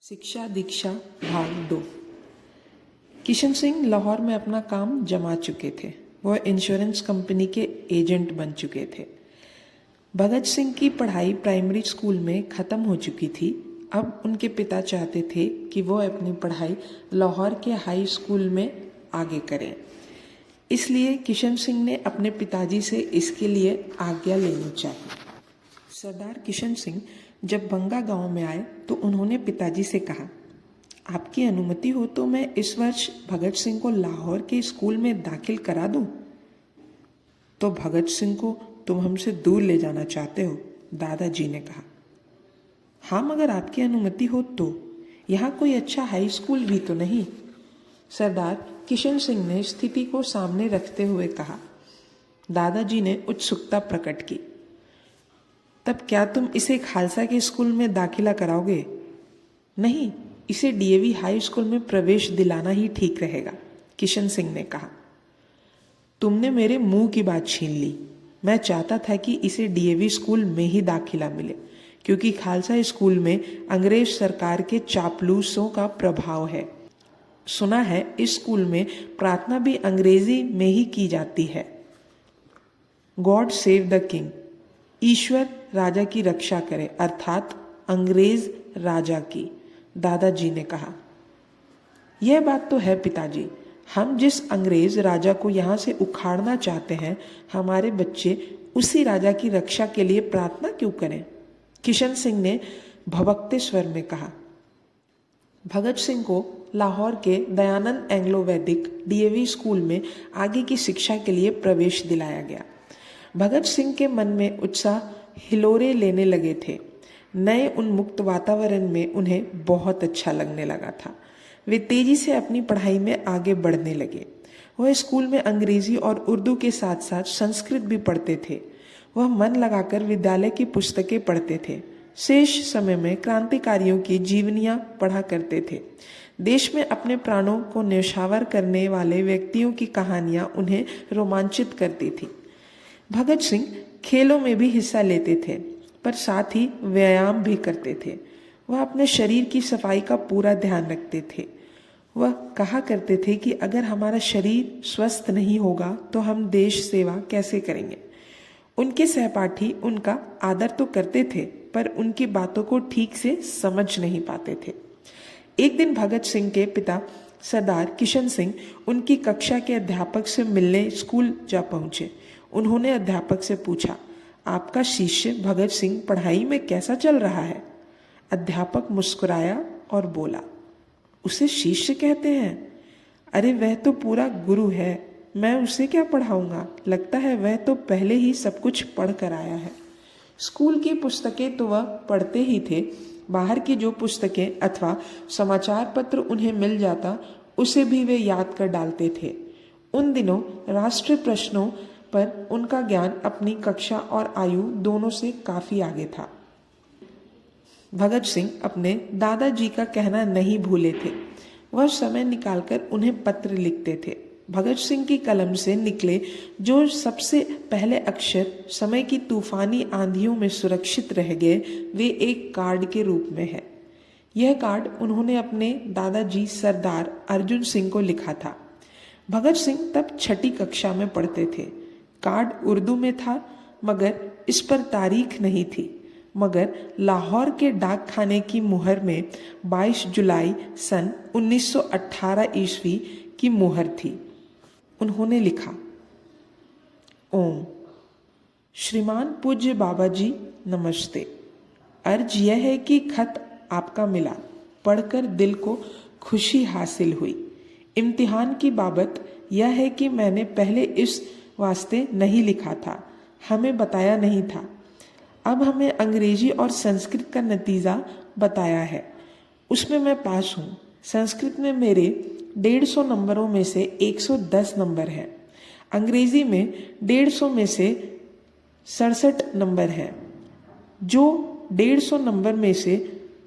शिक्षा दीक्षा भाग 2। किशन सिंह लाहौर में अपना काम जमा चुके थे। वह इंश्योरेंस कंपनी के एजेंट बन चुके थे। भगत सिंह की पढ़ाई प्राइमरी स्कूल में ख़त्म हो चुकी थी। अब उनके पिता चाहते थे कि वो अपनी पढ़ाई लाहौर के हाई स्कूल में आगे करें। इसलिए किशन सिंह ने अपने पिताजी से इसके लिए आज्ञा लेनी चाहिए। सरदार किशन सिंह जब बंगा गांव में आए तो उन्होंने पिताजी से कहा, आपकी अनुमति हो तो मैं इस वर्ष भगत सिंह को लाहौर के स्कूल में दाखिल करा दूं। तो भगत सिंह को तुम हमसे दूर ले जाना चाहते हो, दादाजी ने कहा। हाँ, मगर आपकी अनुमति हो तो। यहाँ कोई अच्छा हाई स्कूल भी तो नहीं, सरदार किशन सिंह ने स्थिति को सामने रखते हुए कहा। दादाजी ने उत्सुकता प्रकट की। तब क्या तुम इसे खालसा के स्कूल में दाखिला कराओगे? नहीं, इसे डीएवी हाई स्कूल में प्रवेश दिलाना ही ठीक रहेगा, किशन सिंह ने कहा। तुमने मेरे मुंह की बात छीन ली। मैं चाहता था कि इसे डीएवी स्कूल में ही दाखिला मिले, क्योंकि खालसा स्कूल में अंग्रेज सरकार के चापलूसों का प्रभाव है। सुना है इस स्कूल में प्रार्थना भी अंग्रेजी में ही की जाती है। गॉड सेव द किंग, ईश्वर राजा की रक्षा करे, अर्थात अंग्रेज राजा की, दादाजी ने कहा। यह बात तो है पिताजी, हम जिस अंग्रेज राजा को यहाँ से उखाड़ना चाहते हैं, हमारे बच्चे उसी राजा की रक्षा के लिए प्रार्थना क्यों करें? किशन सिंह ने भभकते स्वर में कहा। भगत सिंह को लाहौर के दयानंद एंग्लो वैदिक डीएवी स्कूल में आगे की शिक्षा के लिए प्रवेश दिलाया गया। भगत सिंह के मन में उत्साह हिलोरे लेने लगे थे। नए उन्मुक्त वातावरण में उन्हें बहुत अच्छा लगने लगा था। वे तेजी से अपनी पढ़ाई में आगे बढ़ने लगे। वह स्कूल में अंग्रेजी और उर्दू के साथ साथ संस्कृत भी पढ़ते थे। वह मन लगाकर विद्यालय की पुस्तकें पढ़ते थे। शेष समय में क्रांतिकारियों की जीवनियां पढ़ा करते थे। देश में अपने प्राणों को न्यौछावर करने वाले व्यक्तियों की कहानियां उन्हें रोमांचित करती थी। भगत सिंह खेलों में भी हिस्सा लेते थे, पर साथ ही व्यायाम भी करते थे। वह अपने शरीर की सफाई का पूरा ध्यान रखते थे। वह कहा करते थे कि अगर हमारा शरीर स्वस्थ नहीं होगा तो हम देश सेवा कैसे करेंगे। उनके सहपाठी उनका आदर तो करते थे, पर उनकी बातों को ठीक से समझ नहीं पाते थे। एक दिन भगत सिंह के पिता सरदार किशन सिंह उनकी कक्षा के अध्यापक से मिलने स्कूल जा पहुंचे। उन्होंने अध्यापक से पूछा, आपका शिष्य भगत सिंह पढ़ाई में कैसा चल रहा है? अध्यापक मुस्कुराया और बोला, उसे शिष्य कहते हैं? अरे वह तो पूरा गुरु है, मैं उसे क्या पढ़ाऊंगा? लगता है वह तो पहले ही सब कुछ पढ़ कर आया है। स्कूल की पुस्तकें तो वह पढ़ते ही थे, बाहर की जो पुस्तकें अथवा समाचार पत्र उन्हें मिल जाता उसे भी वे याद कर डालते थे। उन दिनों राष्ट्रीय प्रश्नों पर उनका ज्ञान अपनी कक्षा और आयु दोनों से काफी आगे था। भगत सिंह अपने दादाजी का कहना नहीं भूले थे। वह समय निकालकर उन्हें पत्र लिखते थे। भगत सिंह की कलम से निकले जो सबसे पहले अक्षर समय की तूफानी आंधियों में सुरक्षित रह गए, वे एक कार्ड के रूप में है। यह कार्ड उन्होंने अपने दादाजी सरदार अर्जुन सिंह को लिखा था। भगत सिंह तब छठी कक्षा में पढ़ते थे। कार्ड उर्दू में था, मगर इस पर तारीख नहीं थी, मगर लाहौर के डाक खाने की मुहर में 22 जुलाई सन 1918 ईस्वी की मुहर थी। उन्होंने लिखा, ओम श्रीमान पूज्य बाबा जी नमस्ते। अर्ज यह है कि खत आपका मिला, पढ़कर दिल को खुशी हासिल हुई। इम्तिहान की बाबत यह है कि मैंने पहले इस वास्ते नहीं लिखा था, हमें बताया नहीं था। अब हमें अंग्रेजी और संस्कृत का नतीजा बताया है, उसमें मैं पास हूँ। संस्कृत में मेरे 150 नंबरों में से 110 नंबर हैं। अंग्रेजी में 150 में से 67 नंबर हैं। जो 150 नंबर में से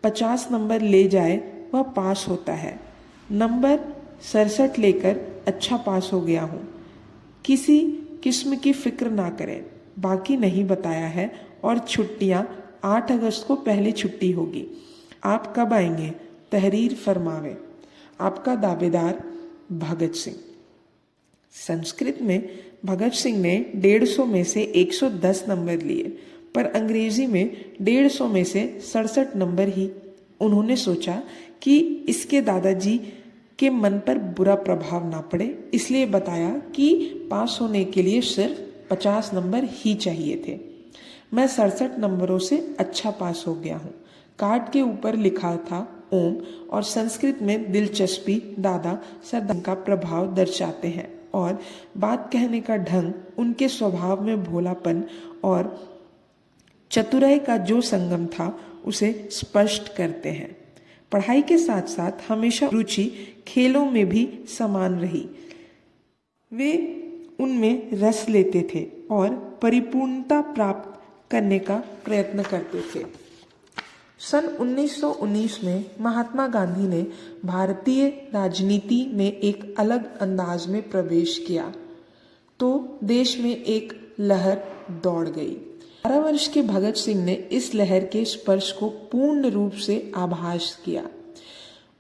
50 नंबर ले जाए वह पास होता है। नंबर 67 लेकर अच्छा पास हो गया हूँ। किसी किस्म की फिक्र ना करें, बाकी नहीं बताया है। और छुट्टियाँ 8 अगस्त को पहली छुट्टी होगी। आप कब आएंगे? तहरीर फरमावे। आपका दावेदार भगत सिंह। संस्कृत में भगत सिंह ने 150 में से 110 नंबर लिए, पर अंग्रेजी में 150 में से 67 नंबर ही। उन्होंने सोचा कि इसके दादाजी के मन पर बुरा प्रभाव ना पड़े, इसलिए बताया कि पास होने के लिए सिर्फ 50 नंबर ही चाहिए थे। मैं 67 नंबरों से अच्छा पास हो गया हूँ। कार्ड के ऊपर लिखा था ओम, और संस्कृत में दिलचस्पी दादा सरदम का प्रभाव दर्शाते हैं, और बात कहने का ढंग, उनके स्वभाव में भोलापन और चतुराई का जो संगम था उसे स्पष्ट करते हैं। पढ़ाई के साथ साथ हमेशा रुचि खेलों में भी समान रही। वे उनमें रस लेते थे और परिपूर्णता प्राप्त करने का प्रयत्न करते थे। सन 1919 में महात्मा गांधी ने भारतीय राजनीति में एक अलग अंदाज में प्रवेश किया तो देश में एक लहर दौड़ गई। 12 वर्ष के भगत सिंह ने इस लहर के स्पर्श को पूर्ण रूप से आभास किया।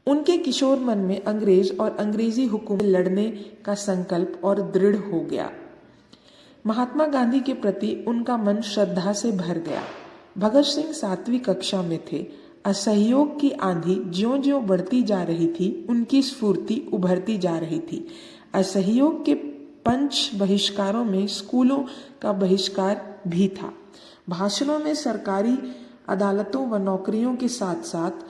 उनके किशोर मन में अंग्रेज और अंग्रेजी हुकूमत लड़ने का संकल्प और दृढ़ हो गया। महात्मा गांधी के प्रति उनका मन श्रद्धा से भर गया। भगत सिंह 7वीं कक्षा में थे। असहयोग की आंधी ज्यों-ज्यों बढ़ती जा रही थी, उनकी स्फूर्ति उभरती जा रही थी। असहयोग के पंच बहिष्कारों में स्कूलों का बहिष्कार भी था। भाषणों में सरकारी अदालतों व नौकरियों के साथ साथ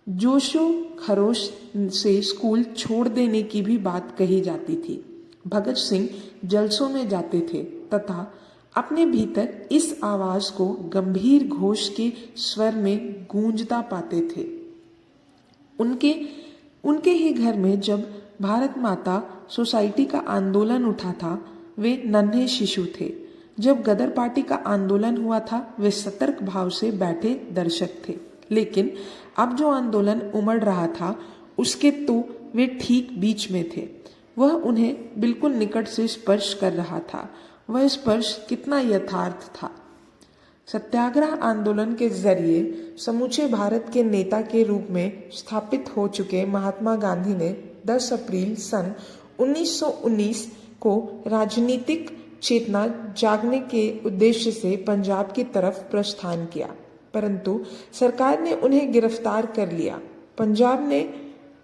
जोशो खरोश से स्कूल छोड़ देने की भी बात कही जाती थी। भगत सिंह जलसों में जाते थे तथा अपने भीतर इस आवाज को गंभीर घोष के स्वर में गूंजता पाते थे। उनके ही घर में जब भारत माता सोसाइटी का आंदोलन उठा था, वे नन्हे शिशु थे। जब गदर पार्टी का आंदोलन हुआ था, वे सतर्क भाव से बैठे दर्शक थे। लेकिन अब जो आंदोलन उमड़ रहा था, उसके तो वे ठीक बीच में थे। वह उन्हें बिल्कुल निकट से स्पर्श कर रहा था। वह स्पर्श कितना यथार्थ था। सत्याग्रह आंदोलन के जरिए समूचे भारत के नेता के रूप में स्थापित हो चुके महात्मा गांधी ने 10 अप्रैल सन 1919 को राजनीतिक चेतना जागने के उद्देश्य से पंजाब की तरफ प्रस्थान किया, परंतु सरकार ने उन्हें गिरफ्तार कर लिया। पंजाब ने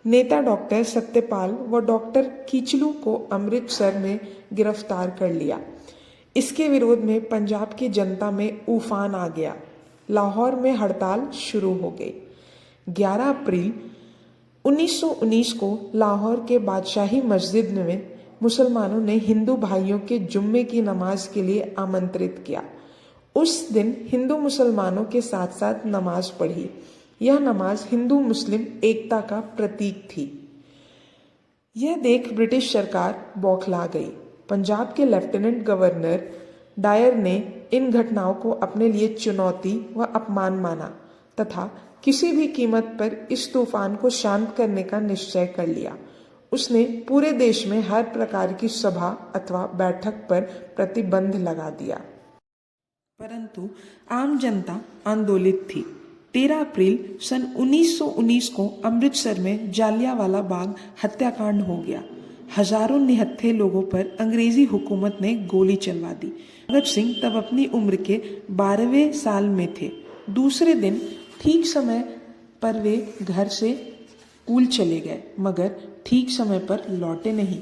नेता डॉक्टर सत्यपाल व डॉक्टर कीचलू को अमृतसर में गिरफ्तार कर लिया। इसके विरोध में पंजाब की जनता में उफान आ गया। लाहौर में हड़ताल शुरू हो गई। 11 अप्रैल 1919 को लाहौर के बादशाही मस्जिद में मुसलमानों ने हिंदू भाइयों के जुम्मे की नमाज के लिए आमंत्रित किया। उस दिन हिंदू मुसलमानों के साथ साथ नमाज पढ़ी। यह नमाज हिंदू मुस्लिम एकता का प्रतीक थी। यह देख ब्रिटिश सरकार बौखला गई। पंजाब के लेफ्टिनेंट गवर्नर डायर ने इन घटनाओं को अपने लिए चुनौती व अपमान माना तथा किसी भी कीमत पर इस तूफान को शांत करने का निश्चय कर लिया। उसने पूरे देश में हर प्रकार की सभा अथवा बैठक पर प्रतिबंध लगा दिया, परंतु आम जनता आंदोलित थी। 13 अप्रैल सन 1919 को अमृतसर में जालियांवाला बाग हत्याकांड हो गया। हजारों निहत्थे लोगों पर अंग्रेजी हुकूमत ने गोली चलवा दी। भगत सिंह तब अपनी उम्र के 12वें साल में थे। दूसरे दिन ठीक समय पर वे घर से स्कूल चले गए, मगर ठीक समय पर लौटे नहीं।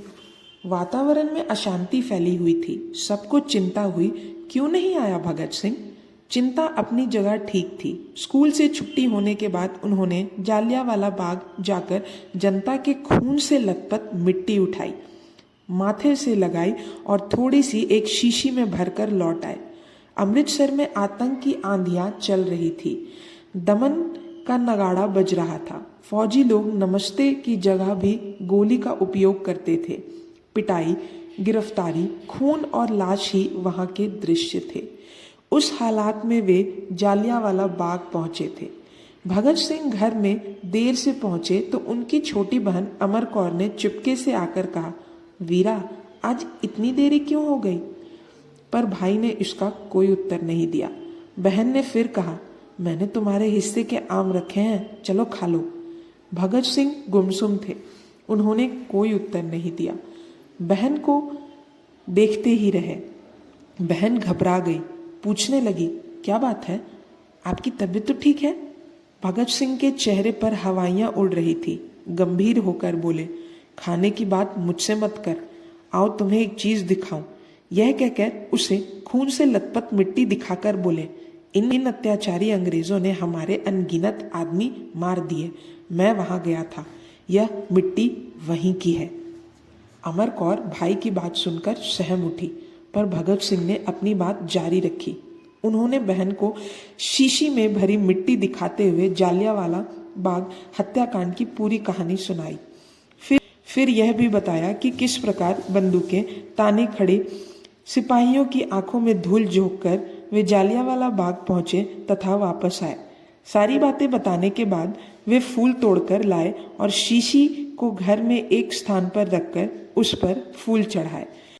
वातावरण में अशांति फैली हुई थी। सबको चिंता हुई, क्यों नहीं आया भगत सिंह? चिंता अपनी जगह ठीक थी। स्कूल से छुट्टी होने के बाद उन्होंने जालियांवाला बाग जाकर जनता के खून से लथपथ मिट्टी उठाई, माथे से लगाई और थोड़ी सी एक शीशी में भरकर लौट आए। अमृतसर में आतंक की आंधियां चल रही थी। दमन का नगाड़ा बज रहा था। फौजी लोग नमस्ते की जगह भी गोली का उपयोग करते थे। पिटाई, गिरफ्तारी, खून और लाश ही वहां के दृश्य थे। उस हालात में वे जालियांवाला बाग पहुंचे थे। भगत सिंह घर में देर से पहुंचे तो उनकी छोटी बहन अमर कौर ने चुपके से आकर कहा, वीरा, आज इतनी देरी क्यों हो गई? पर भाई ने इसका कोई उत्तर नहीं दिया। बहन ने फिर कहा, मैंने तुम्हारे हिस्से के आम रखे हैं, चलो खा लो। भगत सिंह गुमसुम थे। उन्होंने कोई उत्तर नहीं दिया। बहन को देखते ही रहे। बहन घबरा गई, पूछने लगी, क्या बात है, आपकी तबीयत तो ठीक है? भगत सिंह के चेहरे पर हवाइयां उड़ रही थी। गंभीर होकर बोले, खाने की बात मुझसे मत कर, आओ तुम्हें एक चीज दिखाऊं। यह कहकर उसे खून से लथपथ मिट्टी दिखाकर बोले, इन अत्याचारी अंग्रेजों ने हमारे अनगिनत आदमी मार दिए। मैं वहां गया था, यह मिट्टी वहीं की है। अमर कौर भाई की बात सुनकर सहम उठी, पर भगत सिंह ने अपनी बात जारी रखी। उन्होंने बहन को शीशी में भरी मिट्टी दिखाते हुए जालियांवाला बाग हत्याकांड की पूरी कहानी सुनाई। फिर यह भी बताया कि किस प्रकार बंदूकें ताने खड़े सिपाहियों की आंखों में धूल झोंककर वे जालियांवाला बाग पहुंचे तथा वापस आए। सारी बातें बताने के बाद वे फूल तोड़कर लाए और शीशी को घर में एक स्थान पर रखकर उस पर फूल चढ़ाए।